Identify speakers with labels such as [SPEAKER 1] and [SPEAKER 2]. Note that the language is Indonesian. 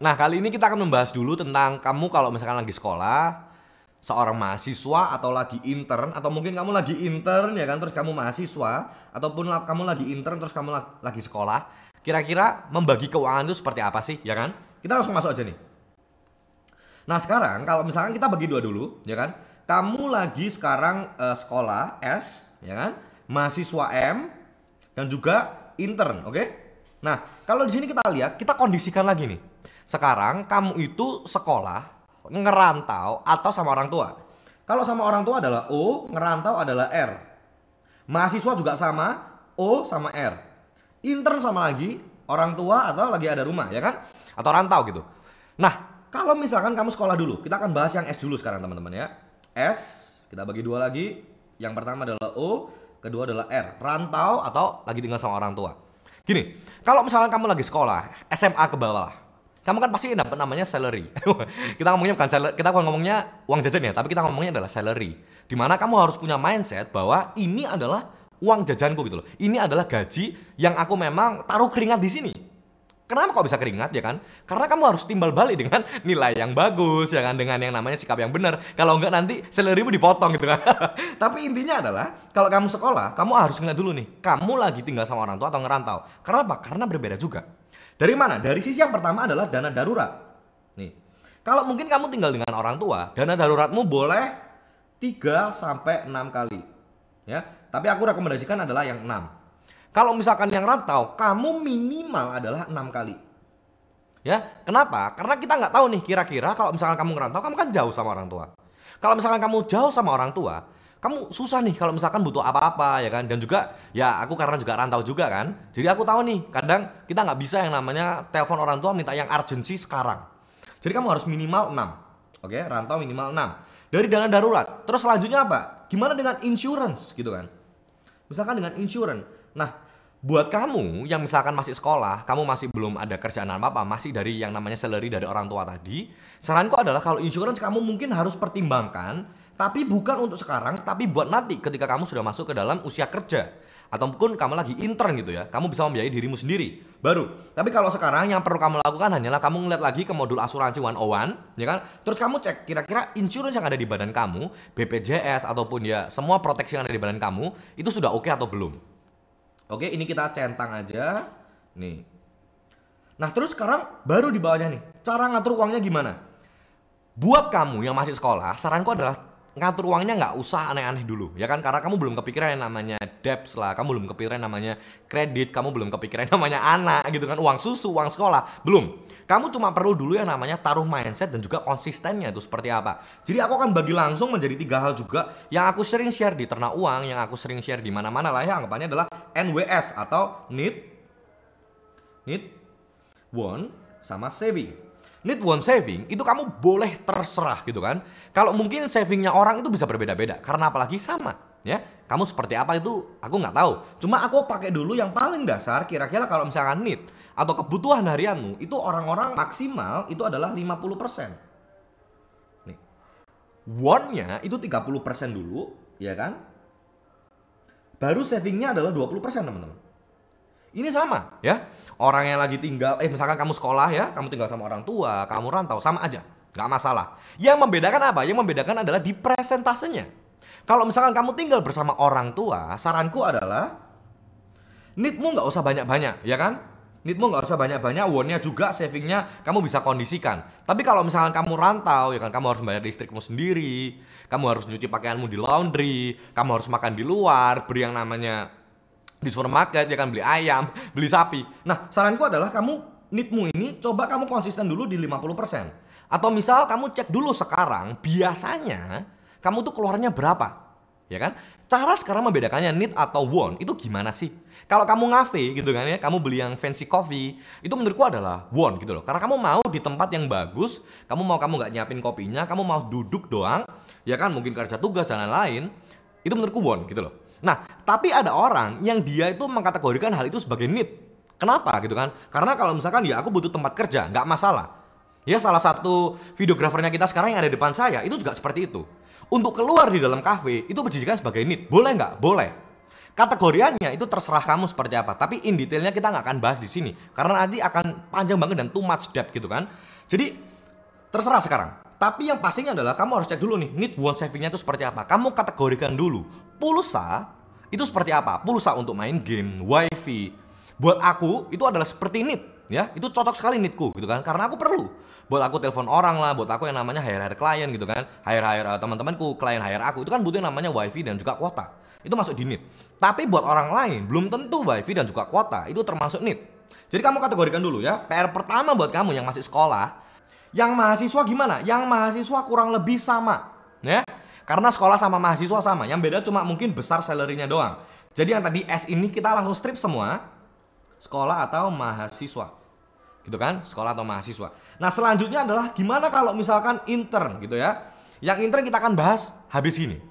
[SPEAKER 1] Nah, kali ini kita akan membahas dulu tentang kamu kalau misalkan lagi sekolah, seorang mahasiswa atau lagi intern, atau mungkin kamu lagi intern ya kan, terus kamu mahasiswa, ataupun kamu lagi intern terus kamu lagi sekolah. Kira-kira membagi keuangan itu seperti apa sih, ya kan? Kita langsung masuk aja nih. Nah, sekarang kalau misalkan kita bagi dua dulu, ya kan? Kamu lagi sekarang sekolah S, ya kan? Mahasiswa M dan juga intern, oke? Nah, kalau di sini kita lihat, kita kondisikan lagi nih. Sekarang kamu itu sekolah, ngerantau atau sama orang tua. Kalau sama orang tua adalah O, ngerantau adalah R. Mahasiswa juga sama, O sama R. Intern sama lagi, orang tua atau lagi ada rumah, ya kan? Atau rantau gitu. Nah, kalau misalkan kamu sekolah dulu, kita akan bahas yang S dulu sekarang teman-teman ya. S, kita bagi dua lagi. Yang pertama adalah O, kedua adalah R. Rantau atau lagi tinggal sama orang tua. Gini, kalau misalkan kamu lagi sekolah, SMA ke bawah lah. Kamu kan pasti dapat namanya salary. Kita ngomongnya bukan salary, kita bukan ngomongnya uang jajan ya, tapi kita ngomongnya adalah salary. Dimana kamu harus punya mindset bahwa ini adalah uang jajanku gitu loh. Ini adalah gaji yang aku memang taruh keringat di sini. Kenapa kok bisa keringat ya kan? Karena kamu harus timbal balik dengan nilai yang bagus ya kan, dengan yang namanya sikap yang benar. Kalau enggak nanti salarymu dipotong gitu kan. Tapi intinya adalah kalau kamu sekolah, kamu harus ngeliat dulu nih, kamu lagi tinggal sama orang tua atau ngerantau. Karena apa? Karena berbeda juga. Dari mana? Dari sisi yang pertama adalah dana darurat. Nih. Kalau mungkin kamu tinggal dengan orang tua, dana daruratmu boleh 3 sampai 6 kali. Ya. Tapi aku rekomendasikan adalah yang 6. Kalau misalkan yang rantau, kamu minimal adalah 6 kali. Ya, kenapa? Karena kita nggak tahu nih kira-kira kalau misalkan kamu ngerantau, kamu kan jauh sama orang tua. Kalau misalkan kamu jauh sama orang tua, kamu susah nih kalau misalkan butuh apa-apa ya kan. Dan juga ya aku karena juga rantau juga kan. Jadi aku tahu nih, kadang kita nggak bisa yang namanya telepon orang tua minta yang urgency sekarang. Jadi kamu harus minimal 6. Oke, rantau minimal 6. Dari dana darurat. Terus selanjutnya apa? Gimana dengan insurance gitu kan? Misalkan dengan insurance. Nah, buat kamu yang misalkan masih sekolah, kamu masih belum ada kerjaan apa-apa, masih dari yang namanya salary dari orang tua tadi, saranku adalah kalau insurance kamu mungkin harus pertimbangkan, tapi bukan untuk sekarang, tapi buat nanti ketika kamu sudah masuk ke dalam usia kerja. Ataupun kamu lagi intern gitu ya, kamu bisa membiayai dirimu sendiri, baru. Tapi kalau sekarang yang perlu kamu lakukan hanyalah kamu ngeliat lagi ke modul asuransi 101, ya kan? Terus kamu cek kira-kira insurance yang ada di badan kamu, BPJS ataupun ya semua proteksi yang ada di badan kamu, itu sudah oke atau belum. Oke, ini kita centang aja. Nih. Nah, terus sekarang baru di bawahnya nih. Cara ngatur uangnya gimana? Buat kamu yang masih sekolah, saranku adalah ngatur uangnya nggak usah aneh-aneh dulu, ya kan? Karena kamu belum kepikiran yang namanya debts lah, kamu belum kepikiran namanya kredit, kamu belum kepikiran namanya anak gitu kan, uang susu, uang sekolah, belum. Kamu cuma perlu dulu yang namanya taruh mindset dan juga konsistennya itu seperti apa. Jadi aku akan bagi langsung menjadi 3 hal juga yang aku sering share di Ternak Uang, yang aku sering share di mana-mana lah ya, anggapannya adalah NWS atau need, want, sama saving. Need want saving itu kamu boleh terserah gitu kan. Kalau mungkin savingnya orang itu bisa berbeda-beda. Karena apalagi sama ya. Kamu seperti apa itu aku nggak tahu. Cuma aku pakai dulu yang paling dasar. Kira-kira kalau misalkan need atau kebutuhan harianmu itu orang-orang maksimal itu adalah 50%. Nih. Want-nya itu 30% dulu ya kan. Baru savingnya adalah 20% teman-teman. Ini sama ya. Orang yang lagi tinggal, misalkan kamu sekolah ya, kamu tinggal sama orang tua, kamu rantau, sama aja, nggak masalah. Yang membedakan apa? Yang membedakan adalah di presentasenya. Kalau misalkan kamu tinggal bersama orang tua, saranku adalah need-mu nggak usah banyak-banyak, ya kan? Need-mu nggak usah banyak-banyak, want-nya juga, saving-nya kamu bisa kondisikan. Tapi kalau misalkan kamu rantau, ya kan, kamu harus bayar listrikmu sendiri, kamu harus nyuci pakaianmu di laundry, kamu harus makan di luar, beri yang namanya di supermarket ya kan, beli ayam, beli sapi. Nah, saranku adalah kamu need-mu ini coba kamu konsisten dulu di 50%. Atau misal kamu cek dulu sekarang biasanya kamu tuh keluarnya berapa. Ya kan? Cara sekarang membedakannya need atau want itu gimana sih? Kalau kamu ngafe gitu kan ya, kamu beli yang fancy coffee, itu menurutku adalah want gitu loh. Karena kamu mau di tempat yang bagus, kamu nggak nyiapin kopinya, kamu mau duduk doang, ya kan, mungkin kerja tugas dan lain-lain, itu menurutku want gitu loh. Nah, tapi ada orang yang dia itu mengkategorikan hal itu sebagai need. Kenapa gitu kan? Karena kalau misalkan ya aku butuh tempat kerja, nggak masalah. Ya salah satu videografernya kita sekarang yang ada di depan saya itu juga seperti itu. Untuk keluar di dalam kafe itu dijadikan sebagai need. Boleh nggak? Boleh. Kategoriannya itu terserah kamu seperti apa. Tapi in detailnya kita nggak akan bahas di sini karena nanti akan panjang banget dan too much depth gitu kan. Jadi terserah sekarang. Tapi yang pastinya adalah kamu harus cek dulu nih need want savingnya itu seperti apa. Kamu kategorikan dulu. Pulsa itu seperti apa? Pulsa untuk main game, wifi. Buat aku itu adalah seperti need, ya. Itu cocok sekali needku gitu kan. Karena aku perlu. Buat aku telepon orang lah, buat aku yang namanya hire klien gitu kan. Hire teman-temanku, klien hire aku. Itu kan butuh yang namanya wifi dan juga kuota. Itu masuk di need. Tapi buat orang lain belum tentu wifi dan juga kuota itu termasuk need. Jadi kamu kategorikan dulu ya. PR pertama buat kamu yang masih sekolah, yang mahasiswa gimana? Yang mahasiswa kurang lebih sama, ya. Karena sekolah sama mahasiswa sama, yang beda cuma mungkin besar salary-nya doang. Jadi yang tadi S ini kita langsung strip semua, sekolah atau mahasiswa. Gitu kan? Sekolah atau mahasiswa. Nah, selanjutnya adalah gimana kalau misalkan intern gitu ya. Yang intern kita akan bahas habis ini.